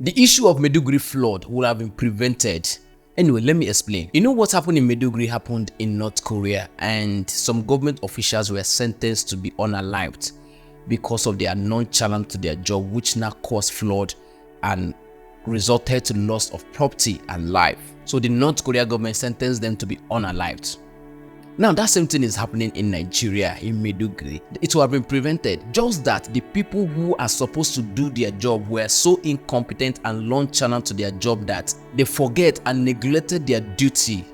The issue of Maiduguri flood would have been prevented. Anyway, let me explain. You know what happened in Maiduguri happened in North Korea, and some government officials were sentenced to be unalived because of their nonchalant to their job, which now caused flood and resulted to loss of property and life. So the North Korea government sentenced them to be unalived. Now that same thing is happening in Nigeria, in Maiduguri. It would have been prevented, just that the people who are supposed to do their job were so incompetent and nonchalant to their job that they forget and neglected their duty.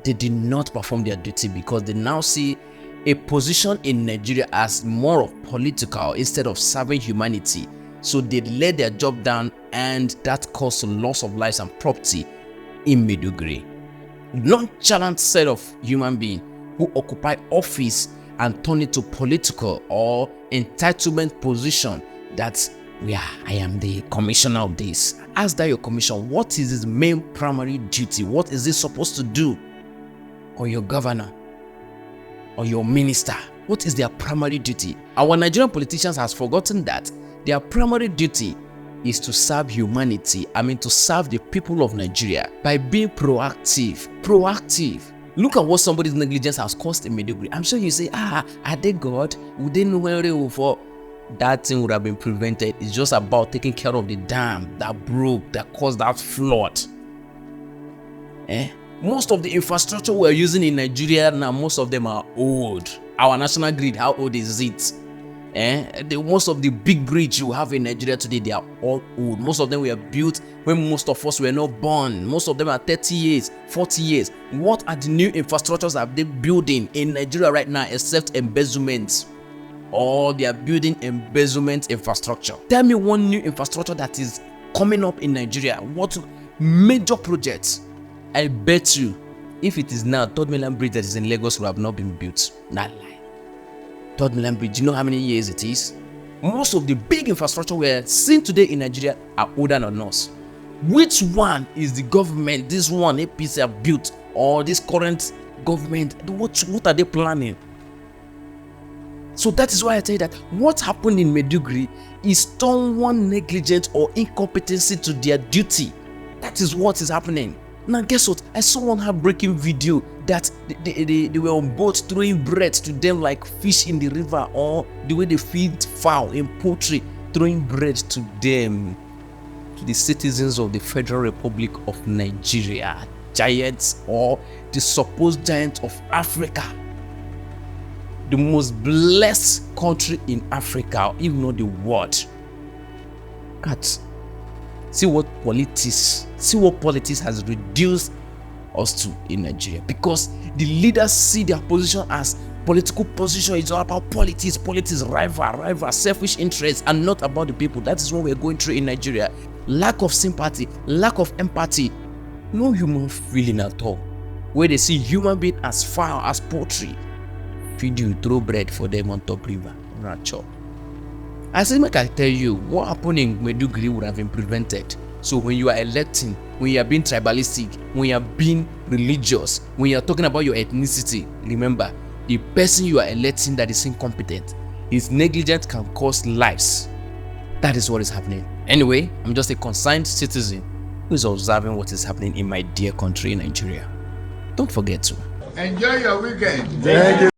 They did not perform their duty because they now see a position in Nigeria as more of political instead of serving humanity. So they let their job down, and that caused a loss of lives and property in Maiduguri. Nonchalant set of human beings who occupy office and turn it to political or entitlement position that I am the commissioner of this. Ask that your commission, what is his main primary duty? What is he supposed to do? Or your governor or your minister, what is their primary duty? Our Nigerian politicians has forgotten that their primary duty is to serve humanity. To serve the people of Nigeria by being proactive. Look at what somebody's negligence has caused in Maiduguri. I'm sure you say, are they God? Would they know where they were for? That thing would have been prevented. It's just about taking care of the dam that broke, that caused that flood. Most of the infrastructure we're using in Nigeria now, most of them are old. Our national grid, how old is it? Most of the big bridges you have in Nigeria today, they are all old. Most of them were built when most of us were not born. Most of them are 30 years, 40 years. What are the new infrastructures that they building in Nigeria right now except embezzlement? Or they are building embezzlement infrastructure. Tell me one new infrastructure that is coming up in Nigeria. What major projects? I bet you, if it is now, Third Mainland Bridge that is in Lagos will have not been built. Not lie. Third Mainland Bridge, do you know how many years it is? Most of the big infrastructure we're seeing today in Nigeria are older than us. Which one is the government, this one APC have built, or this current government, what are they planning? So that is why I tell you that what happened in Maiduguri is someone negligent or incompetency to their duty. That is what is happening. Now guess what? I saw one heartbreaking video that they were on boats throwing bread to them like fish in the river, or the way they feed fowl in poultry, throwing bread to them, to the citizens of the Federal Republic of Nigeria, giants or the supposed giants of Africa, the most blessed country in Africa, if not the world. God. See what politics has reduced us to in Nigeria, because the leaders see their position as political position. It's all about politics, rival, selfish interests, and not about the people. That is what we're going through in Nigeria. Lack of sympathy, lack of empathy, no human feeling at all. Where they see human being as foul as poultry, feed you, throw bread for them on top river, not chop. I say, make I tell you, what happened in Maiduguri would have been prevented. So when you are electing, when you are being tribalistic, when you are being religious, when you are talking about your ethnicity, remember, the person you are electing that is incompetent, his negligence can cost lives. That is what is happening. Anyway, I'm just a concerned citizen who is observing what is happening in my dear country, Nigeria. Don't forget to enjoy your weekend. Thank you.